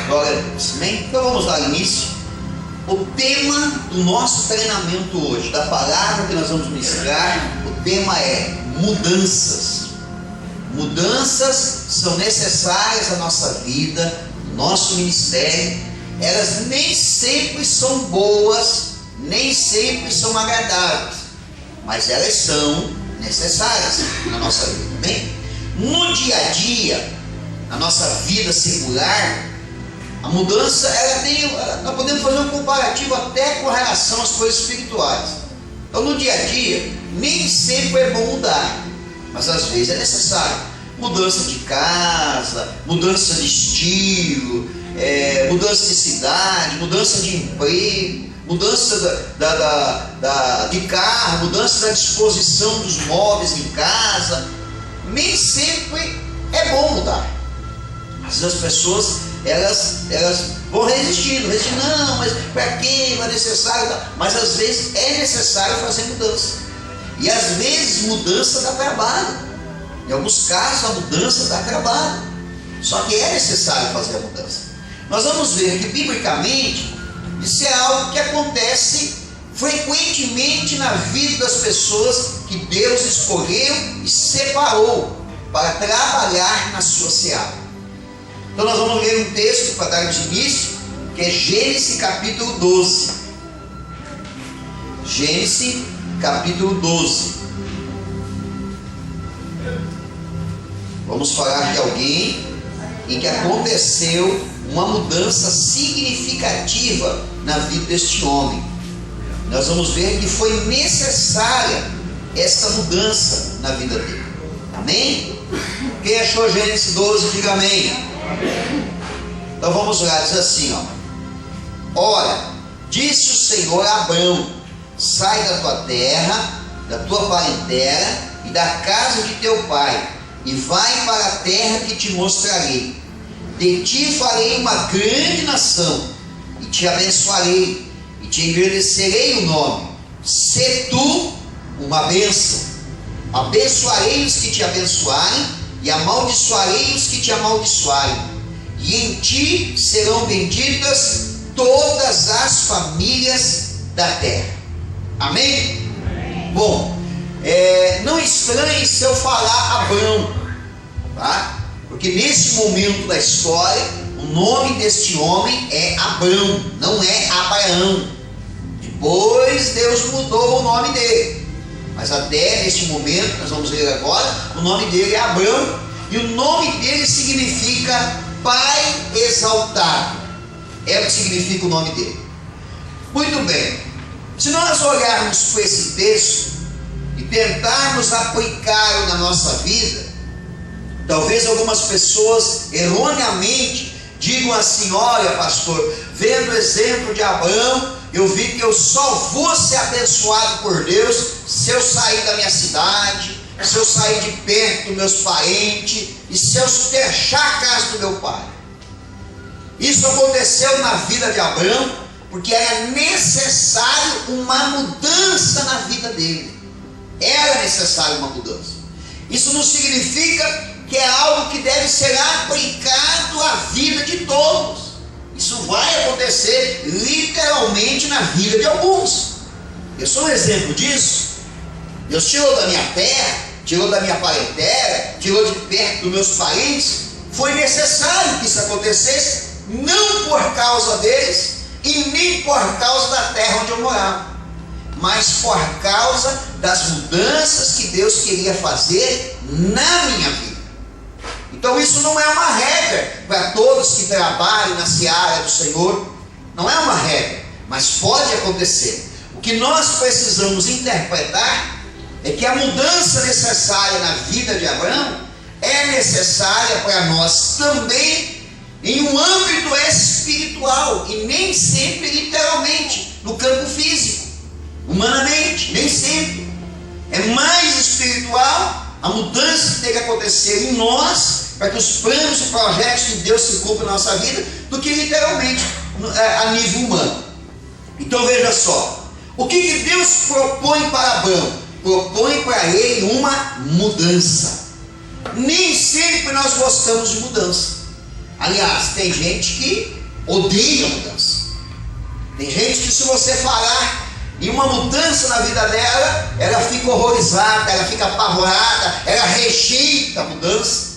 Glória a Deus. Amém? Então vamos dar início. O tema do nosso treinamento hoje, da palavra que nós vamos ministrar, o tema é mudanças. Mudanças são necessárias à nossa vida, no nosso ministério. Elas nem sempre são boas, nem sempre são agradáveis, mas elas são necessárias na nossa vida. Amém? No dia a dia, na nossa vida secular, a mudança, nós podemos fazer um comparativo até com relação às coisas espirituais. Então, no dia a dia, nem sempre é bom mudar, mas às vezes é necessário. Mudança de casa, mudança de estilo, mudança de cidade, mudança de emprego, mudança de carro, mudança da disposição dos móveis em casa. Nem sempre é bom mudar. Às vezes as pessoas elas vão resistindo, não, mas para quê? Não é necessário. Mas às vezes é necessário fazer mudança. E às vezes mudança dá trabalho. Em alguns casos a mudança dá trabalho. Só que é necessário fazer a mudança. Nós vamos ver que biblicamente isso é algo que acontece frequentemente na vida das pessoas que Deus escolheu e separou para trabalhar na sua seara. Então nós vamos ler um texto para darmos início, que é Gênesis capítulo 12. Gênesis capítulo 12. Vamos falar de alguém em que aconteceu uma mudança significativa na vida deste homem. Nós vamos ver que foi necessária essa mudança na vida dele. Amém? Quem achou Gênesis 12, diga amém. Então vamos lá, diz assim, Ora, disse o Senhor a Abrão: sai da tua terra, da tua parentela e da casa de teu pai, e vai para a terra que te mostrarei. De ti farei uma grande nação, e te abençoarei, e te engrandecerei o nome. Sê tu uma bênção. Abençoarei os que te abençoarem, e amaldiçoarei os que te amaldiçoarem. E em ti serão benditas todas as famílias da terra. Amém? Amém. Bom, não estranhe se eu falar Abrão, tá? Porque nesse momento da história, o nome deste homem é Abrão, não é Abraão. Depois Deus mudou o nome dele, mas até neste momento, nós vamos ler agora, o nome dele é Abrão, e o nome dele significa Pai exaltado. É o que significa o nome dele. Muito bem, se nós olharmos para esse texto e tentarmos aplicá-lo na nossa vida, talvez algumas pessoas erroneamente digam assim: olha, pastor, vendo o exemplo de Abraão, eu vi que eu só vou ser abençoado por Deus se eu sair da minha cidade, se eu sair de perto dos meus parentes e se eu deixar a casa do meu pai. Isso aconteceu na vida de Abrão porque era necessário uma mudança na vida dele. Era necessário uma mudança. Isso não significa que é algo que deve ser aplicado à vida de todos. Isso vai acontecer literalmente na vida de alguns. Eu sou um exemplo disso. Deus tirou da minha terra, tirou da minha parentela, tirou de perto dos meus parentes. Foi necessário que isso acontecesse, não por causa deles e nem por causa da terra onde eu morava, mas por causa das mudanças que Deus queria fazer na minha vida. Então isso não é uma regra para todos que trabalham na seara do Senhor. Não é uma regra, mas pode acontecer. O que nós precisamos interpretar é que a mudança necessária na vida de Abraão é necessária para nós também em um âmbito espiritual, e nem sempre literalmente no campo físico, humanamente, nem sempre. É mais espiritual a mudança que tem que acontecer em nós para que os planos e projetos de Deus se cumpram na nossa vida, do que literalmente a nível humano. Então veja só, o que Deus propõe para Abraão? Propõe para ele uma mudança. Nem sempre nós gostamos de mudança. Aliás, tem gente que odeia a mudança. Tem gente que, se você falar em uma mudança na vida dela, ela fica horrorizada, ela fica apavorada, ela rejeita a mudança.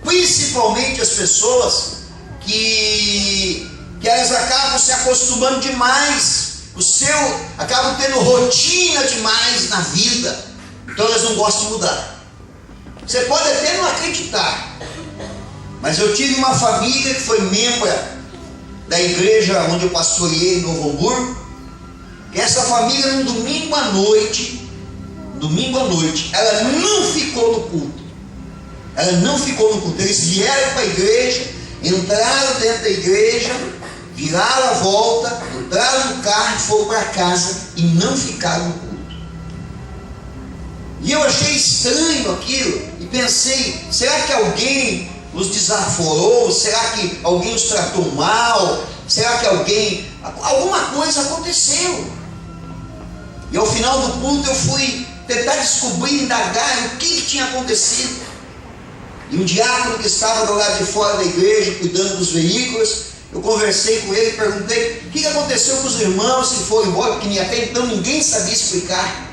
Principalmente as pessoas que elas acabam se acostumando demais, acabam tendo rotina demais na vida, então elas não gostam de mudar. Você pode até não acreditar, mas eu tive uma família que foi membro da igreja onde eu pastoreei em Novo Hamburgo, que essa família, no domingo à noite, ela não ficou no culto. Eles vieram para a igreja, entraram dentro da igreja, viraram a volta, entraram no carro e foram para casa e não ficaram no culto. E eu achei estranho aquilo e pensei, será que alguém os desaforou? Será que alguém os tratou mal? Será que alguma coisa aconteceu? E ao final do culto eu fui tentar descobrir, indagar o que tinha acontecido. E um diácono que estava do lado de fora da igreja, cuidando dos veículos, eu conversei com ele e perguntei o que aconteceu com os irmãos que foram embora, porque até então ninguém sabia explicar.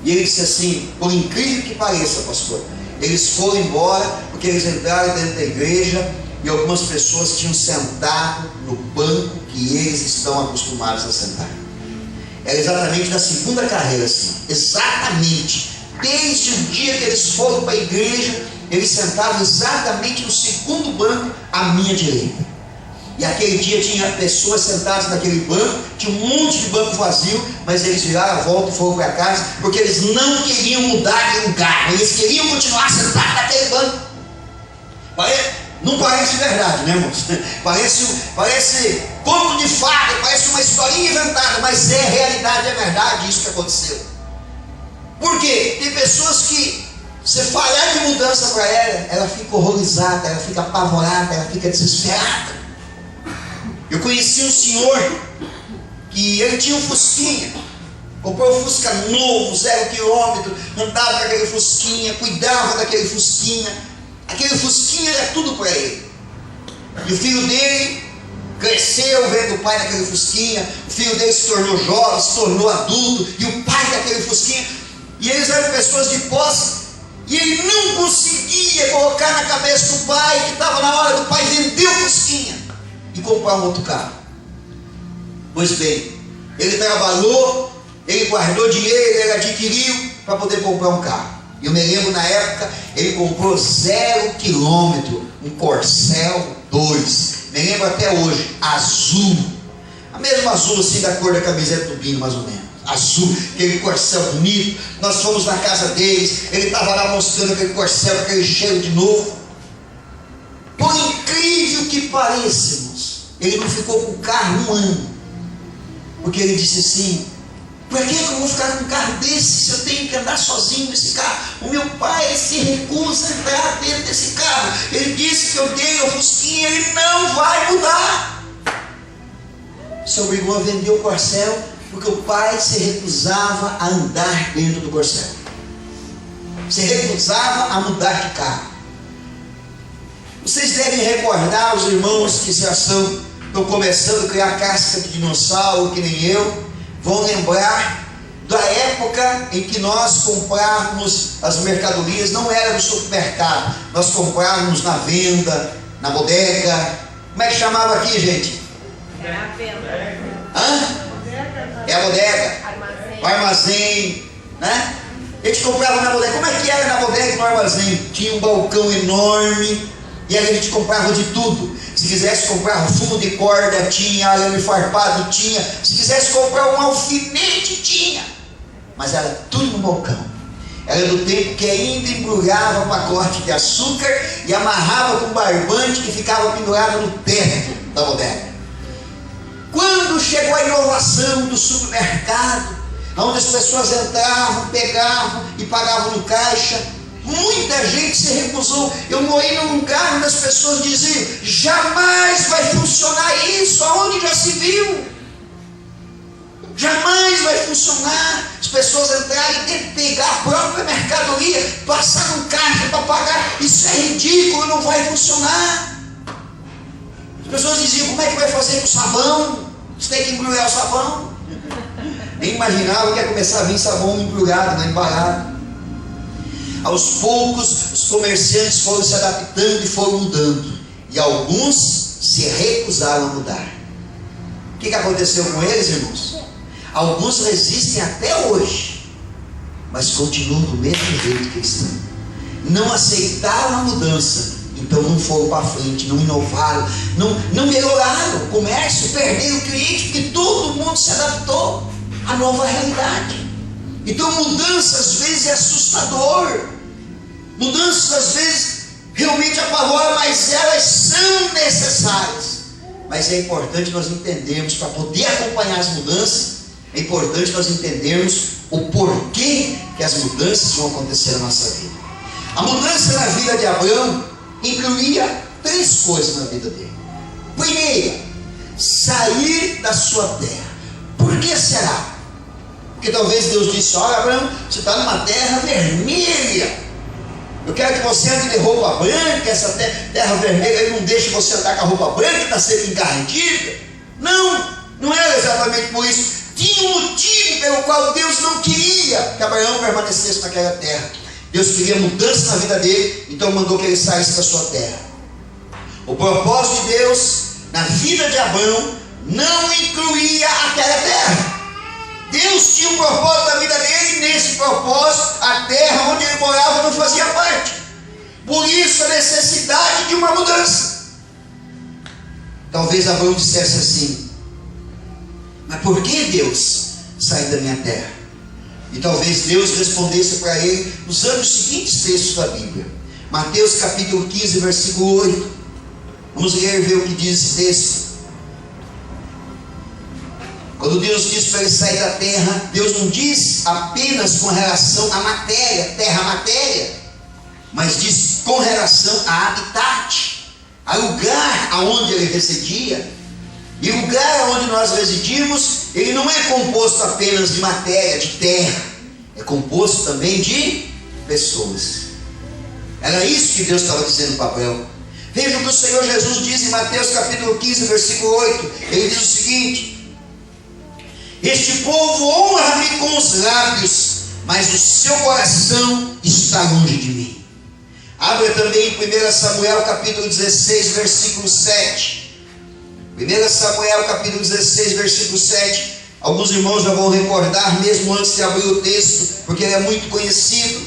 E ele disse assim, por incrível que pareça, pastor, eles foram embora porque eles entraram dentro da igreja e algumas pessoas tinham sentado no banco que eles estão acostumados a sentar. Era exatamente da segunda carreira, assim, exatamente. Desde o dia que eles foram para a igreja, eles sentavam exatamente no segundo banco à minha direita. E aquele dia tinha pessoas sentadas naquele banco, tinha um monte de banco vazio, mas eles viraram a volta e foram para casa, porque eles não queriam mudar de lugar, eles queriam continuar sentados naquele banco. Não parece verdade, né, irmãos? Parece conto de fada, parece uma historinha inventada, mas é realidade, é verdade isso que aconteceu. Por quê? Tem pessoas que, você falar de mudança para ela fica horrorizada, ela fica apavorada, ela fica desesperada. Eu conheci um senhor que ele tinha um Fusquinha, comprou um Fusca novo, 0 km, andava com aquele Fusquinha, cuidava daquele Fusquinha. Aquele Fusquinha era tudo para ele. E o filho dele cresceu vendo o pai daquele Fusquinha, o filho dele se tornou jovem, se tornou adulto, e o pai daquele Fusquinha, e eles eram pessoas de posse, e ele não conseguia colocar na cabeça do pai que estava na hora do pai vender o Fusquinha e comprar um outro carro. Pois bem, ele trabalhou, ele guardou dinheiro, ele adquiriu para poder comprar um carro. E eu me lembro, na época, ele comprou 0 km, um Corcel 2, me lembro até hoje, azul, a mesma azul assim da cor da camiseta do Bino, mais ou menos, azul, aquele Corcel bonito. Nós fomos na casa deles, ele estava lá mostrando aquele Corcel, aquele cheiro de novo. Por incrível que pareça, irmãos, ele não ficou com o carro 1 ano, porque ele disse assim, por que eu vou ficar com um carro desse se eu tenho que andar sozinho nesse carro? O meu pai se recusa a entrar dentro desse carro. Ele disse que eu dei o Fusquinha, ele não vai mudar. Se obrigou a vender o Corcel, porque o pai se recusava a andar dentro do Corcel. Se recusava a mudar de carro. Vocês devem recordar, os irmãos que já estão começando a criar casca de dinossauro, que nem eu, vão lembrar da época em que nós comprávamos as mercadorias, não era no supermercado, nós comprávamos na venda, na bodega. Como é que chamava aqui, gente? É a venda. Hã? É a bodega, Armazém. o armazém, né? A gente comprava na bodega. Como é que era na bodega e no armazém? Tinha um balcão enorme, e aí a gente comprava de tudo. Se quisesse comprar um fumo de corda, tinha, arame farpado, tinha. Se quisesse comprar um alfinete, tinha. Mas era tudo no balcão. Era do tempo que ainda embrulhava pacote de açúcar e amarrava com barbante que ficava pendurado no teto da bodega. Quando chegou a inovação do supermercado, onde as pessoas entravam, pegavam e pagavam no caixa, muita gente se recusou. Eu morei num lugar onde as pessoas diziam, jamais vai funcionar isso, aonde já se viu? Jamais vai funcionar. As pessoas entrarem e ter que pegar a própria mercadoria, passar no caixa para pagar. Isso é ridículo, não vai funcionar. As pessoas diziam: como é que vai fazer com o sabão? Você tem que embrulhar o sabão. Nem imaginava que ia começar a vir sabão embrulhado, embalado. Aos poucos, os comerciantes foram se adaptando e foram mudando. E alguns se recusaram a mudar. O que aconteceu com eles, irmãos? Alguns resistem até hoje, mas continuam do mesmo jeito que estão. Não aceitaram a mudança, então não foram para frente, não inovaram, não melhoraram. O comércio perdeu o cliente, porque todo mundo se adaptou à nova realidade. Então mudança às vezes é assustador, mudanças às vezes realmente apavora, mas elas são necessárias. Mas é importante nós entendermos, para poder acompanhar as mudanças, é importante nós entendermos o porquê que as mudanças vão acontecer na nossa vida. A mudança na vida de Abraão incluía 3 coisas na vida dele. Primeira, sair da sua terra. Por que será? Porque talvez Deus disse: olha, Abraão, você está numa terra vermelha, eu quero que você ande de roupa branca. Essa terra vermelha aí não deixa você andar com a roupa branca, está sempre encardido. Não era exatamente por isso. Tinha um motivo pelo qual Deus não queria que Abraão permanecesse naquela terra. Deus queria mudança na vida dele, então mandou que ele saísse da sua terra. O propósito de Deus na vida de Abraão não incluía aquela terra. Deus tinha um propósito na vida dele, e nesse propósito a terra onde ele morava não fazia parte. Por isso a necessidade de uma mudança. Talvez Abraão dissesse assim: mas por que Deus sair da minha terra? E talvez Deus respondesse para ele usando os seguintes textos da Bíblia. Mateus capítulo 15, versículo 8. Vamos ler e ver o que diz esse texto. Quando Deus diz para ele sair da terra, Deus não diz apenas com relação à matéria, terra-matéria, mas diz com relação a habitat, a lugar aonde ele residia. E o lugar onde nós residimos, ele não é composto apenas de matéria, de terra, é composto também de pessoas. Era isso que Deus estava dizendo para Abraão. Veja o que o Senhor Jesus diz em Mateus capítulo 15, versículo 8. Ele diz o seguinte: este povo honra-me com os lábios, mas o seu coração está longe de mim. Abra também em 1 Samuel capítulo 16, versículo 7. 1 Samuel capítulo 16, versículo 7. Alguns irmãos já vão recordar, mesmo antes de abrir o texto, porque ele é muito conhecido.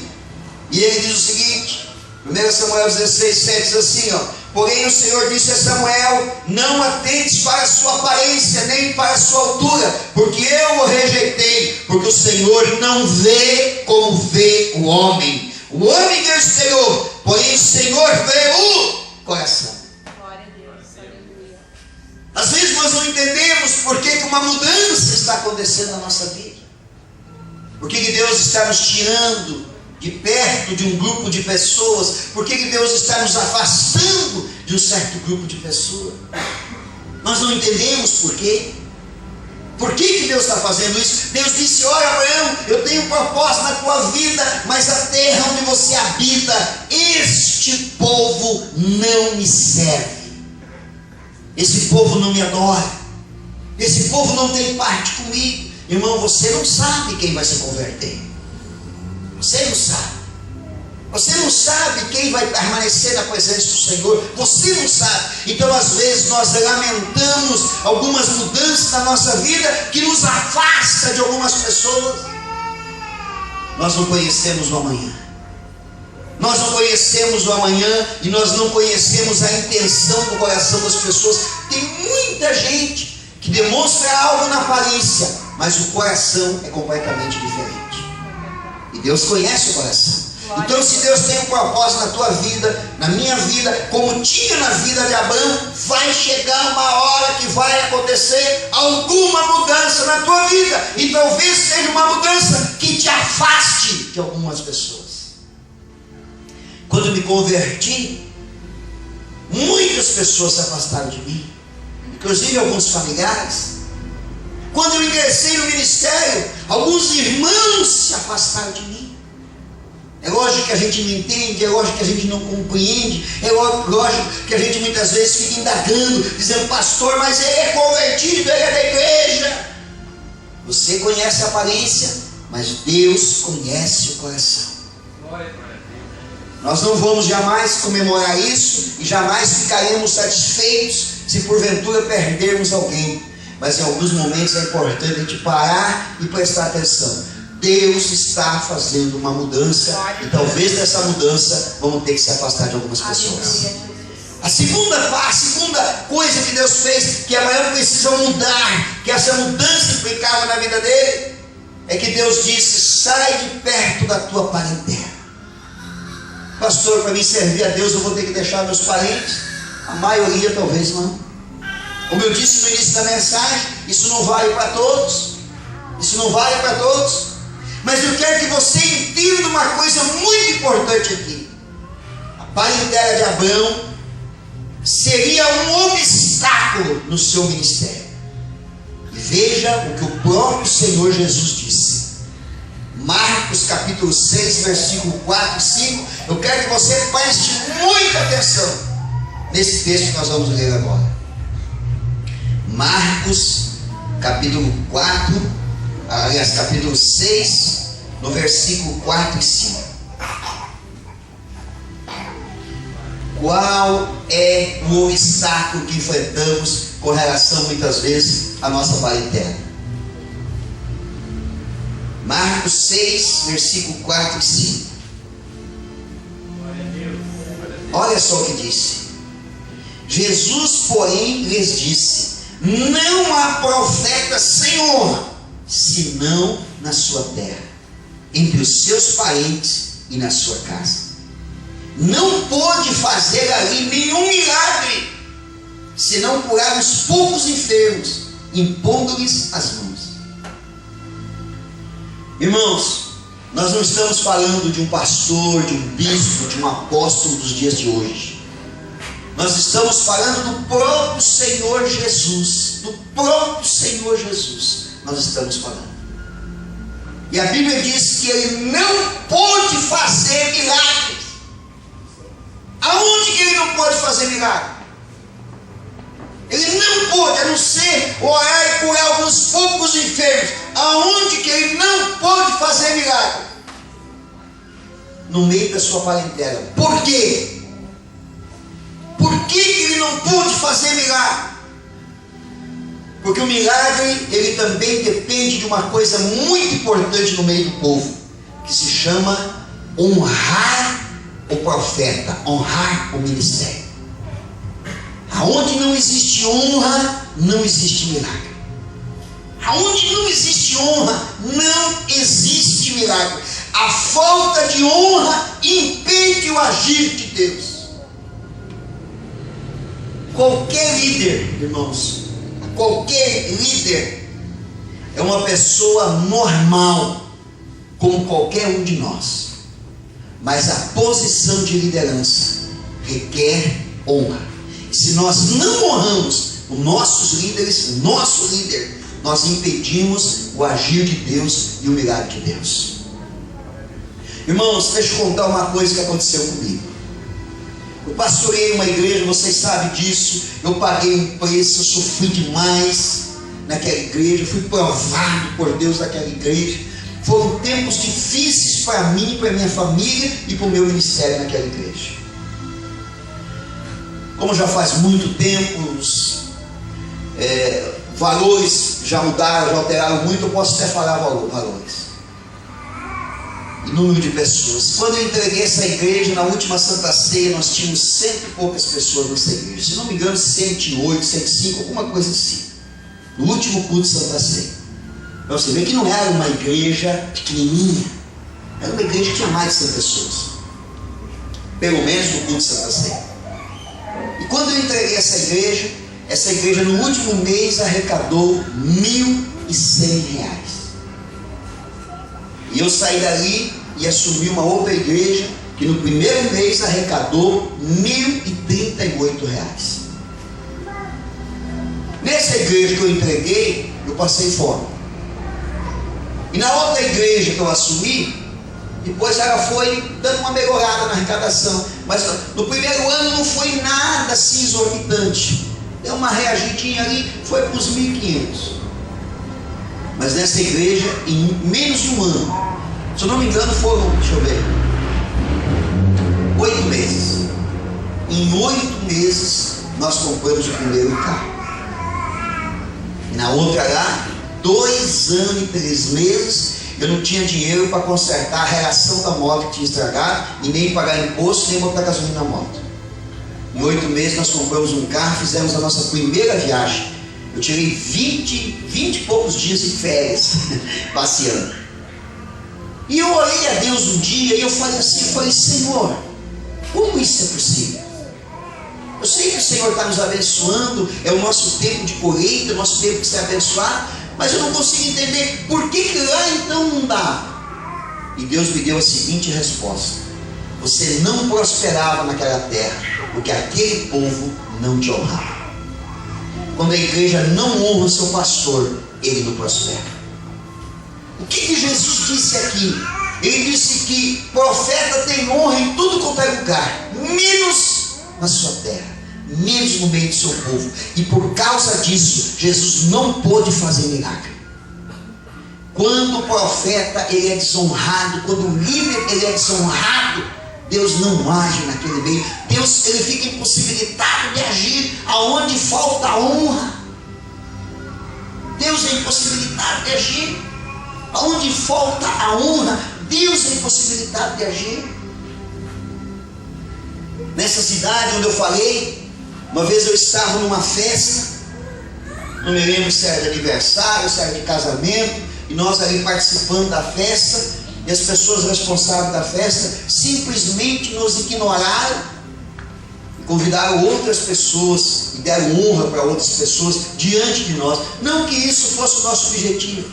E ele diz o seguinte: 1 Samuel 16, 7 diz assim, porém o Senhor disse a Samuel: não atentes para a sua aparência, nem para a sua altura, porque eu o rejeitei, porque o Senhor não vê como vê o homem. O homem vê o exterior, porém o Senhor vê o coração. Às vezes nós não entendemos por que uma mudança está acontecendo na nossa vida. Por que Deus está nos tirando de perto de um grupo de pessoas? Por que Deus está nos afastando de um certo grupo de pessoas? Nós não entendemos por quê. Por que Deus está fazendo isso? Deus disse: olha, Abraão, eu tenho um propósito na tua vida, mas a terra onde você habita, este povo não me serve. Esse povo não me adora. Esse povo não tem parte comigo. Irmão, você não sabe quem vai se converter. Você não sabe. Você não sabe quem vai permanecer na presença do Senhor. Você não sabe. Então às vezes nós lamentamos algumas mudanças na nossa vida que nos afasta de algumas pessoas. Nós não conhecemos o amanhã. Nós não conhecemos o amanhã e nós não conhecemos a intenção do coração das pessoas. Tem muita gente que demonstra algo na aparência, mas o coração é completamente diferente. E Deus conhece o coração. Então, se Deus tem um propósito na tua vida, na minha vida, como tinha na vida de Abraão, vai chegar uma hora que vai acontecer alguma mudança na tua vida. E talvez seja uma mudança que te afaste de algumas pessoas. Quando eu me converti, muitas pessoas se afastaram de mim, inclusive alguns familiares. Quando eu ingressei no ministério, alguns irmãos se afastaram de mim. É lógico que a gente não entende, é lógico que a gente não compreende, é lógico que a gente muitas vezes fica indagando, dizendo: pastor, mas ele é convertido, ele é da igreja. Você conhece a aparência, mas Deus conhece o coração. Nós não vamos jamais comemorar isso e jamais ficaremos satisfeitos se porventura perdermos alguém. Mas em alguns momentos é importante a gente parar e prestar atenção. Deus está fazendo uma mudança e talvez dessa mudança vamos ter que se afastar de algumas pessoas. A segunda coisa que Deus fez, que Abraão precisa mudar, que essa mudança implicava na vida dele, é que Deus disse: sai de perto da tua parentela. Pastor, para mim servir a Deus eu vou ter que deixar meus parentes? A maioria talvez não. Como eu disse no início da mensagem, isso não vale para todos. Isso não vale para todos. Mas eu quero que você entenda uma coisa muito importante aqui. A parentela de Abraão seria um obstáculo no seu ministério. E veja o que o próprio Senhor Jesus disse. Marcos capítulo 6, versículo 4 e 5. Eu quero que você preste muita atenção nesse texto que nós vamos ler agora. Marcos capítulo 4, aliás, capítulo 6, no versículo 4 e 5. Qual é o obstáculo que enfrentamos com relação muitas vezes à nossa parentela? Marcos 6, versículo 4 e 5. Olha só o que disse. Jesus, porém, lhes disse: não há profeta sem honra, senão na sua terra, entre os seus parentes e na sua casa. Não pôde fazer ali nenhum milagre, senão curar os poucos enfermos, impondo-lhes as mãos. Irmãos, nós não estamos falando de um pastor, de um bispo, de um apóstolo dos dias de hoje. Nós estamos falando do próprio Senhor Jesus. Do próprio Senhor Jesus nós estamos falando. E a Bíblia diz que ele não pôde fazer milagres. Aonde que ele não pôde fazer milagre? Ele não pôde, a não ser orar e curar alguns poucos enfermos. Aonde que ele não pôde fazer milagre? No meio da sua parentela. Por quê? Por que ele não pôde fazer milagre? Porque o milagre, ele também depende de uma coisa muito importante no meio do povo, que se chama honrar o profeta, honrar o ministério. Aonde não existe honra, não existe milagre. Aonde não existe honra, não existe milagre. A falta de honra impede o agir de Deus. Qualquer líder, irmãos, qualquer líder é uma pessoa normal, como qualquer um de nós. Mas a posição de liderança requer honra. E se nós não honramos os nossos líderes, o nosso líder, nós impedimos o agir de Deus e o milagre de Deus. Irmãos, deixa eu contar uma coisa que aconteceu comigo. Eu pastorei uma igreja, vocês sabem disso. Eu paguei um preço, eu sofri demais naquela igreja, fui provado por Deus naquela igreja. Foram tempos difíceis para mim, para minha família e para o meu ministério naquela igreja. Como já faz muito tempo, os valores já mudaram, já alteraram muito, eu posso até falar valores. E número de pessoas. Quando eu entreguei essa igreja, na última Santa Ceia, nós tínhamos 100 e poucas pessoas nessa igreja. Se não me engano, 108, 105, alguma coisa assim. No último culto de Santa Ceia. Então você vê que não era uma igreja pequenininha. Era uma igreja que tinha mais de 100 pessoas. Pelo menos no culto de Santa Ceia. E quando eu entreguei essa igreja no último mês arrecadou R$1.100. E eu saí dali e assumi uma outra igreja que no primeiro mês arrecadou R$1.038. Nessa igreja que eu entreguei, eu passei fome. E na outra igreja que eu assumi, Depois ela foi dando uma melhorada na arrecadação. Mas no primeiro ano não foi nada assim exorbitante. Deu uma reagidinha ali, foi para os 1.500. Mas nessa igreja, em menos de um ano, se eu não me engano foram, deixa eu ver, 8 meses. Em 8 meses nós compramos o primeiro carro. E na outra lá, 2 anos e 3 meses, eu não tinha dinheiro para consertar a reação da moto que tinha estragado, e nem pagar imposto, nem botar gasolina na moto. Em 8 meses nós compramos um carro, fizemos a nossa primeira viagem. Eu tirei 20 e poucos dias de férias, passeando. E eu orei a Deus um dia, e eu falei assim, Senhor, como isso é possível? Eu sei que o Senhor está nos abençoando, é o nosso tempo de colheita, é o nosso tempo de ser abençoado, mas eu não consigo entender por que lá então não dá. E Deus me deu a seguinte resposta: você não prosperava naquela terra, porque aquele povo não te honrava. Quando a igreja não honra o seu pastor, ele não prospera. O que Jesus disse aqui? Ele disse que profeta tem honra em tudo quanto é lugar, menos na sua terra, menos no meio do seu povo. E por causa disso, Jesus não pôde fazer milagre. Quando o profeta ele é desonrado, quando o líder ele é desonrado, Deus não age naquele meio. Deus ele fica impossibilitado de agir aonde falta a honra. Deus é impossibilitado de agir aonde falta a honra. Deus é impossibilitado de agir. Nessa cidade onde eu falei, uma vez eu estava numa festa, não me lembro se era de aniversário, se era de casamento, e nós ali participando da festa, e as pessoas responsáveis da festa simplesmente nos ignoraram, convidaram outras pessoas e deram honra para outras pessoas diante de nós. Não que isso fosse o nosso objetivo,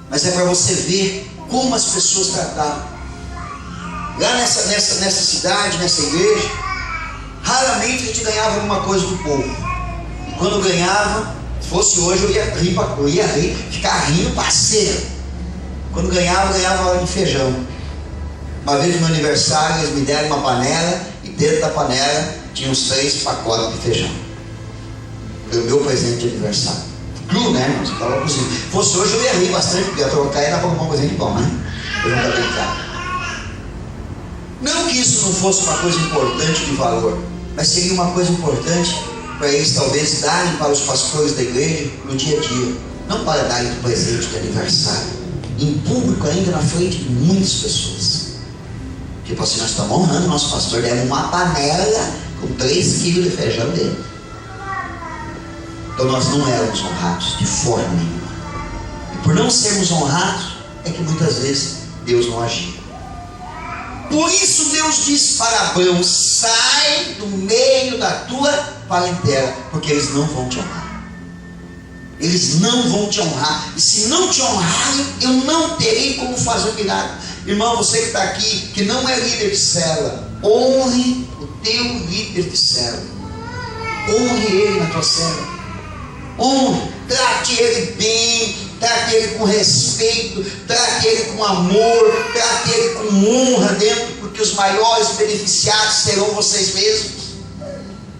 mas é para você ver como as pessoas tratavam. Lá nessa cidade, nessa igreja, raramente a gente ganhava alguma coisa do povo. E quando ganhava, se fosse hoje eu ia rir, ficar rindo parceiro. Quando ganhava hora de feijão. Uma vez no meu aniversário, eles me deram uma panela, e dentro da panela tinha uns 3 pacotes de feijão. Foi o meu presente de aniversário. Cru, né, irmão? Você estava cozinhando. Se fosse hoje eu ia rir bastante, porque ia trocar e era para comprar um presente bom, né? Eu não bem caro. Não que isso não fosse uma coisa importante de valor, mas seria uma coisa importante para eles talvez darem para os pastores da igreja no dia a dia, não para darem um presente de aniversário, em público ainda na frente de muitas pessoas. Tipo assim, nós estamos honrando nosso pastor, demos uma panela com 3 quilos de feijão dentro. Então nós não éramos honrados de forma nenhuma. E por não sermos honrados, é que muitas vezes Deus não agia. Por isso Deus disse para Abraão: sai do meio da tua parentela, porque eles não vão te honrar. Eles não vão te honrar. E se não te honrarem, eu não terei como fazer milagre. Irmão, você que está aqui, que não é líder de célula, honre o teu líder de célula. Honre ele na tua célula. Honre, trate ele bem, trate ele com respeito, trate ele com amor, trate ele com honra dentro, porque os maiores beneficiados serão vocês mesmos.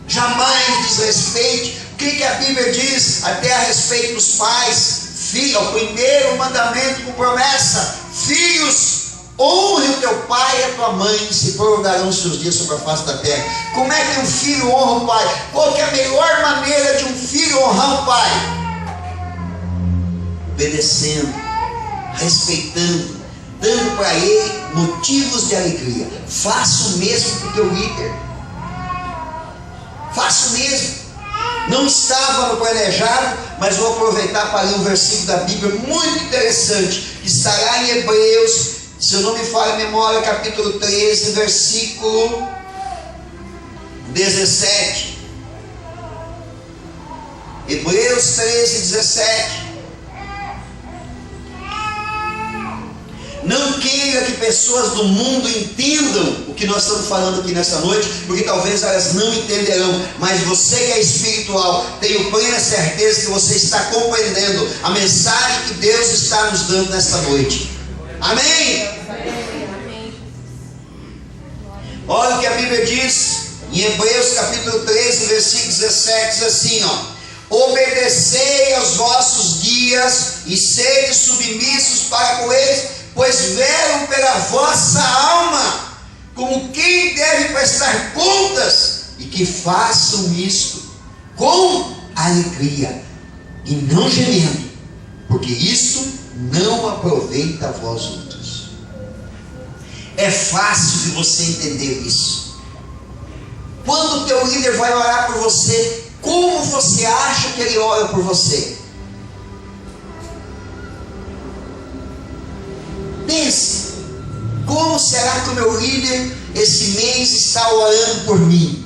Jamais desrespeite. O que a Bíblia diz até a respeito dos pais? Filho, o primeiro mandamento com promessa: filhos, honre o teu pai e a tua mãe, e se prolongarão os seus dias sobre a face da terra. Como é que um filho honra o pai? Qual que é a melhor maneira de um filho honrar o pai? Obedecendo, respeitando, dando para ele motivos de alegria. Faça o mesmo para o teu líder. Faça o mesmo. Não estava no planejado, mas vou aproveitar para ler um versículo da Bíblia muito interessante, que estará em Hebreus, se eu não me falha a memória, capítulo 13, versículo 17. Hebreus 13, 17. Não queira que pessoas do mundo entendam o que nós estamos falando aqui nessa noite, porque talvez elas não entenderão, mas você que é espiritual, tenho plena certeza que você está compreendendo a mensagem que Deus está nos dando nesta noite. Amém? Olha o que a Bíblia diz em Hebreus capítulo 13, versículo 17, diz assim, obedecei aos vossos guias e sede submissos para com eles, pois velam pela vossa alma, como quem deve prestar contas, e que façam isto com alegria e não gemendo, porque isto não aproveita a vós outros. É fácil de você entender isso. Quando o teu líder vai orar por você, como você acha que ele ora por você? Pense, como será que o meu líder esse mês está orando por mim?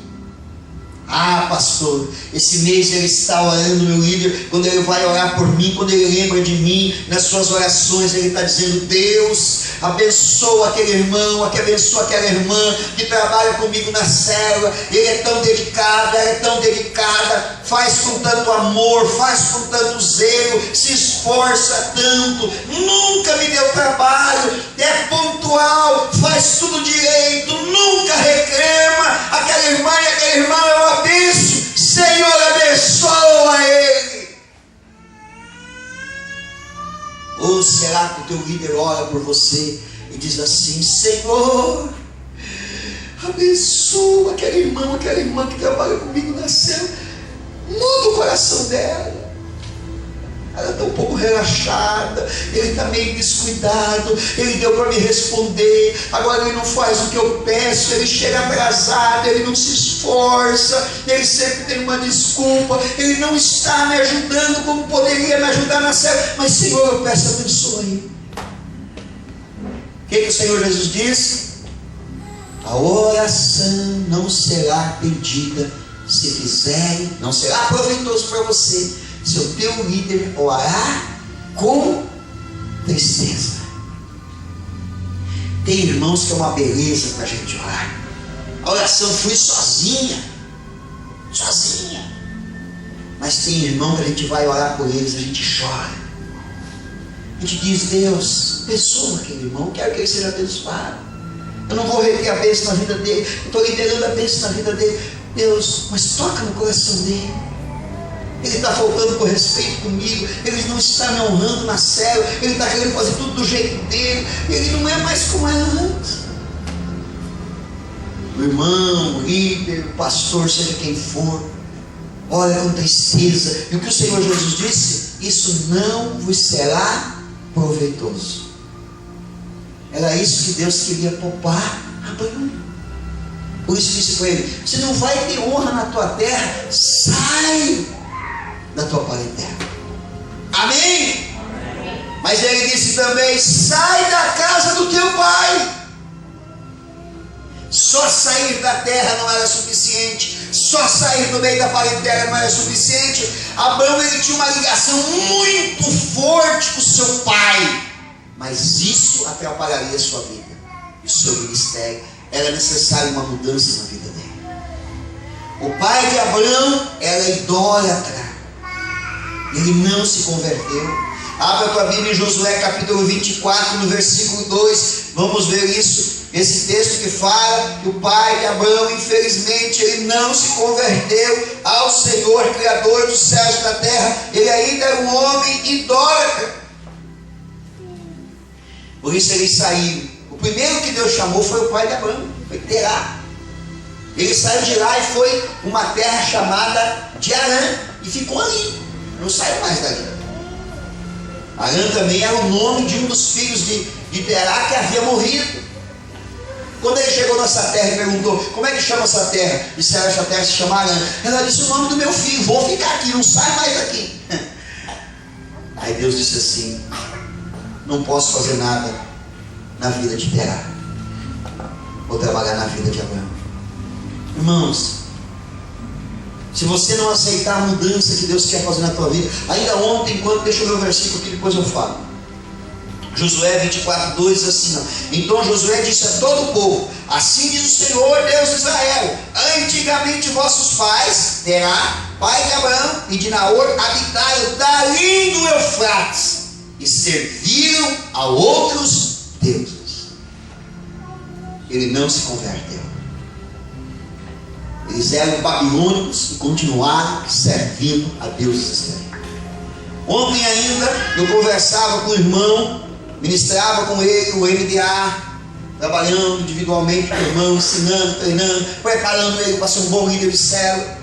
Ah, pastor, esse mês ele está orando, meu líder, quando ele vai orar por mim, quando ele lembra de mim, nas suas orações, ele está dizendo: Deus, abençoa aquele irmão, que abençoa aquela irmã que trabalha comigo na célula, ele é tão dedicado, ela é tão dedicada, faz com tanto amor, faz com tanto zelo, se esforça tanto, nunca me deu trabalho, é pontual, faz tudo direito, nunca reclama, aquela irmã e aquele irmão eu abençoo, Senhor, abençoa ele. Ou será que o teu líder ora por você e diz assim: Senhor, abençoa aquele irmão, aquela irmã que trabalha comigo na célula, muda o coração dela, ela está um pouco relaxada, ele está meio descuidado, ele deu para me responder, agora ele não faz o que eu peço, ele chega atrasado, ele não se esforça, ele sempre tem uma desculpa, ele não está me ajudando como poderia me ajudar na célula, mas Senhor, eu peço, abençoa ele. O que o Senhor Jesus disse? A oração não será pedida se fizerem, não será proveitoso para você se o teu líder orar com tristeza. Tem irmãos que é uma beleza para a gente orar. A oração flui sozinha. Mas tem irmão que a gente vai orar por eles, a gente chora. A gente diz: Deus, abençoa aquele irmão, quero que ele seja abençoado. Eu não vou reter a bênção na vida dele, eu estou liderando a bênção na vida dele. Deus, mas toca no coração dele. Ele está faltando com respeito comigo, ele não está me honrando na célula, ele está querendo fazer tudo do jeito dele, ele não é mais como era antes. O irmão, o líder, o pastor, seja quem for, olha com tristeza, e o que o Senhor Jesus disse? Isso não vos será proveitoso. Era isso que Deus queria poupar Abraão. Por isso disse para ele: você não vai ter honra na tua terra, sai da tua parentela. Amém? Mas ele disse também: sai da casa do teu pai. Só sair da terra não era suficiente, só sair do meio da parentela não era suficiente. Abraão, ele tinha uma ligação muito forte com seu pai, mas isso atrapalharia a sua vida e o seu ministério. Era necessário uma mudança na vida dele. O pai de Abraão era idólatra, ele não se converteu. Abra a tua Bíblia em Josué capítulo 24, no versículo 2. Vamos ver isso. Esse texto que fala que o pai de Abraão, infelizmente, ele não se converteu ao Senhor, Criador dos céus e da terra. Ele ainda era um homem idólatra. Por isso ele saiu. O primeiro que Deus chamou foi o pai de Abraão, foi Terá. Ele saiu de lá e foi uma terra chamada de Harã, e ficou ali, não saiu mais dali. Harã também era o nome de um dos filhos de Terá que havia morrido. Quando ele chegou nessa terra e perguntou: como é que chama essa terra? Disseram: essa terra se chama Harã. Ela disse: o nome do meu filho, vou ficar aqui, não sai mais daqui. Aí Deus disse assim: não posso fazer nada na vida de Terá, vou trabalhar na vida de Abraão. Irmãos, se você não aceitar a mudança que Deus quer fazer na tua vida, ainda ontem, deixa eu ver o versículo aqui, depois eu falo. Josué 24, 2 diz assim: então Josué disse a todo o povo: assim diz o Senhor Deus de Israel, antigamente vossos pais, Terá, pai de Abraão e de Naor, habitaram dali do Eufrates e serviram a outros deuses. Ele não se converteu. Eles eram babilônicos e continuaram servindo a deuses estranhos. Ontem ainda eu conversava com o irmão, ministrava com ele o MDA, trabalhando individualmente com o irmão, ensinando, treinando, preparando ele para ser um bom líder de célula.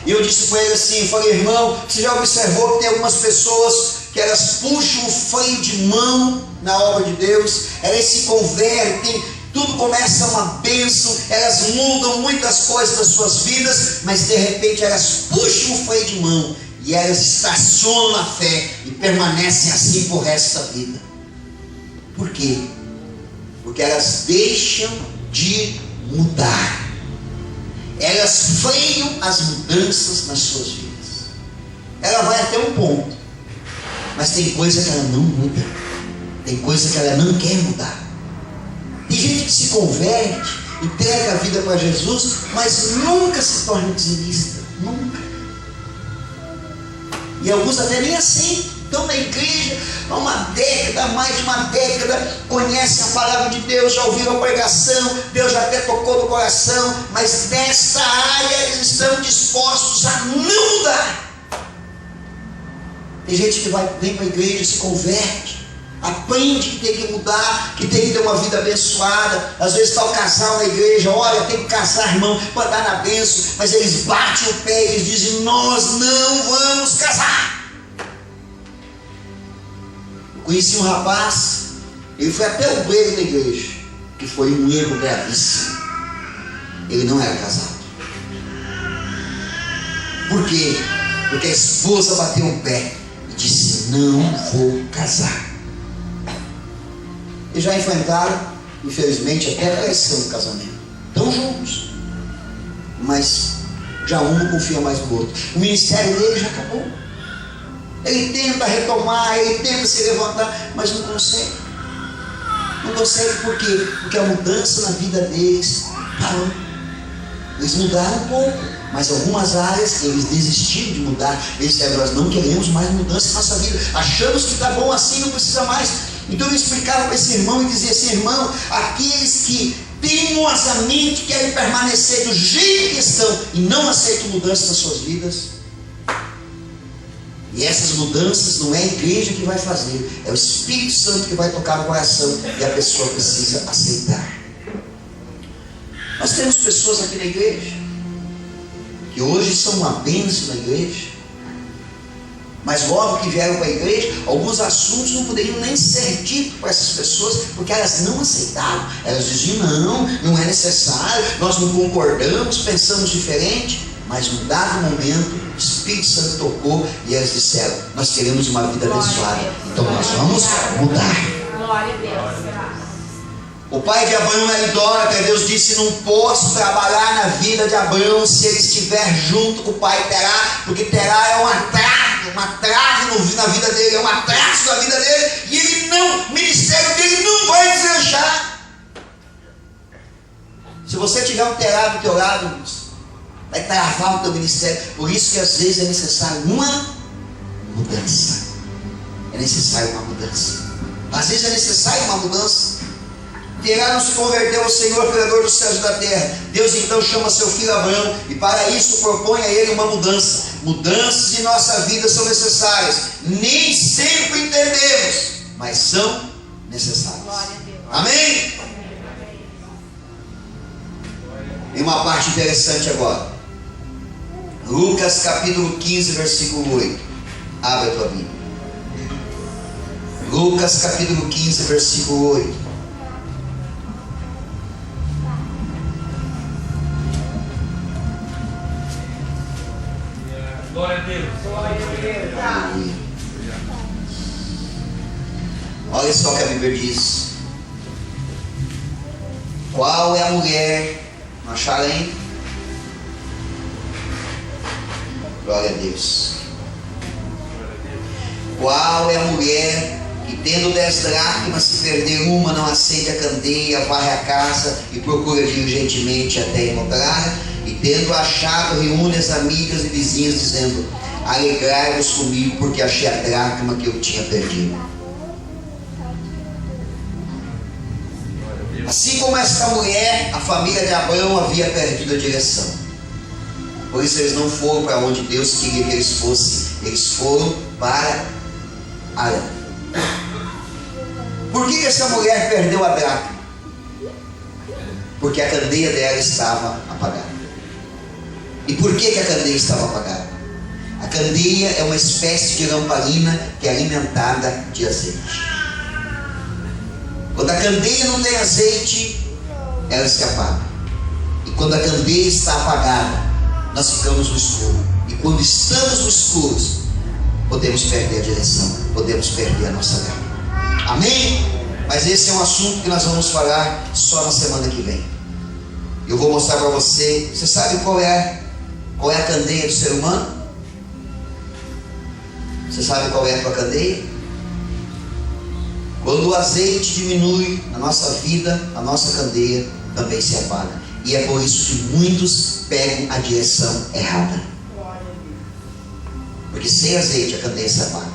E eu disse para ele assim, falei, irmão, você já observou que tem algumas pessoas que elas puxam o freio de mão na obra de Deus, elas se convertem, tudo começa uma bênção, elas mudam muitas coisas das suas vidas, mas de repente elas puxam o freio de mão e elas estacionam na fé e permanecem assim por resto da vida. Por quê? Porque elas deixam de mudar. Elas freiam as mudanças nas suas vidas. Ela vai até um ponto, mas tem coisa que ela não muda, tem coisa que ela não quer mudar. Tem gente que se converte, entrega a vida para Jesus, mas nunca se torna dizimista, nunca. E alguns até nem aceitam. Estão na igreja há uma década, mais de uma década, conhecem a palavra de Deus, já ouviram a pregação, Deus já até tocou no coração, mas nessa área eles estão dispostos a não mudar. Tem gente que vem para a igreja, se converte, aprende que tem que mudar, que tem que ter uma vida abençoada. Às vezes está o casal na igreja, olha, tem que casar, irmão, para dar na bênção, mas eles batem o pé e eles dizem, nós não vamos casar. Conheci um rapaz, ele foi até o obreiro da igreja, que foi um erro gravíssimo. Ele não era casado. Por quê? Porque a esposa bateu o pé e disse, não vou casar. E já enfrentaram, infelizmente, até a traição do casamento. Estão juntos, mas já um não confia mais no outro. O ministério dele já acabou. Ele tenta retomar, ele tenta se levantar, mas não consegue. Não consegue por quê? Porque a mudança na vida deles parou. Eles mudaram um pouco, mas algumas áreas eles desistiram de mudar. Eles disseram, nós não queremos mais mudança na nossa vida. Achamos que está bom assim, não precisa mais. Então eu explicava para esse irmão e dizia assim, irmão, aqueles que teimosamente querem permanecer do jeito que estão e não aceitam mudança nas suas vidas, e essas mudanças não é a igreja que vai fazer, é o Espírito Santo que vai tocar no coração e a pessoa precisa aceitar. Nós temos pessoas aqui na igreja que hoje são uma bênção na igreja, mas logo que vieram para a igreja, alguns assuntos não poderiam nem ser ditos para essas pessoas, porque elas não aceitavam. Elas diziam, não é necessário, nós não concordamos, pensamos diferente. Mas num dado momento, o Espírito Santo tocou e elas disseram, nós queremos uma vida abençoada, então nós vamos mudar. Glória a Deus. O pai de Abraão era idólatra. Deus disse, não posso trabalhar na vida de Abraão se ele estiver junto com o pai Terá, porque Terá é uma trave na vida dele, é um atraso na vida dele, e ele não, o ministério dele não vai deslanchar. Se você tiver um Terá do teu lado, vai travar o teu ministério. Por isso que às vezes é necessário uma mudança. É necessário uma mudança. Às vezes é necessário uma mudança. Terá não se converteu ao Senhor, Criador dos céus e da terra. Deus então chama seu filho Abraão e para isso propõe a ele uma mudança. Mudanças em nossa vida são necessárias. Nem sempre entendemos, mas são necessárias. Amém? Tem uma parte interessante agora. Lucas capítulo 15, versículo 8. Abre a tua Bíblia. Lucas capítulo 15, versículo 8. Glória a Deus. Olha só o que a Bíblia diz. Qual é a mulher? Não acharam ainda? Glória a Deus. Qual é a mulher que tendo 10 dracmas, se perder uma, não acende a candeia, varre a casa e procura diligentemente até encontrar? E tendo achado, reúne as amigas e vizinhas, dizendo: alegrai-vos comigo, porque achei a dracma que eu tinha perdido. Assim como esta mulher, a família de Abraão havia perdido a direção. Por isso eles não foram para onde Deus queria que eles fossem. Eles foram para Arã. Por que essa mulher perdeu a dracma? Porque a candeia dela estava apagada. E por que a candeia estava apagada? A candeia é uma espécie de lamparina que é alimentada de azeite. Quando a candeia não tem azeite, ela se apaga. E quando a candeia está apagada, nós ficamos no escuro. E quando estamos no escuro, podemos perder a direção, podemos perder a nossa garra. Amém? Mas esse é um assunto que nós vamos falar só na semana que vem. Eu vou mostrar para você. Você sabe qual é a candeia do ser humano? Você sabe qual é a tua candeia? Quando o azeite diminui na nossa vida, a nossa candeia também se apaga. E é por isso que muitos pegam a direção errada. Porque sem azeite a candeia se apaga.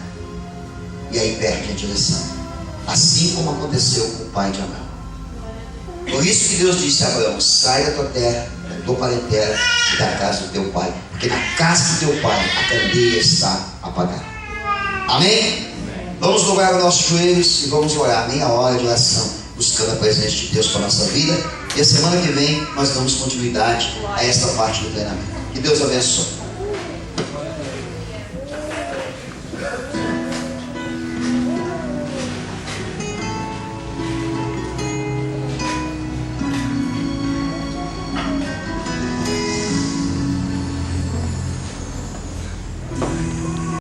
E aí perde a direção. Assim como aconteceu com o pai de Abraão. Por isso que Deus disse a Abraão: sai da tua terra, da tua parentela e da casa do teu pai. Porque na casa do teu pai a candeia está apagada. Amém? Vamos dobrar os nossos joelhos e vamos orar meia hora de oração, buscando a presença de Deus para a nossa vida. E a semana que vem nós damos continuidade a esta parte do treinamento. Que Deus abençoe.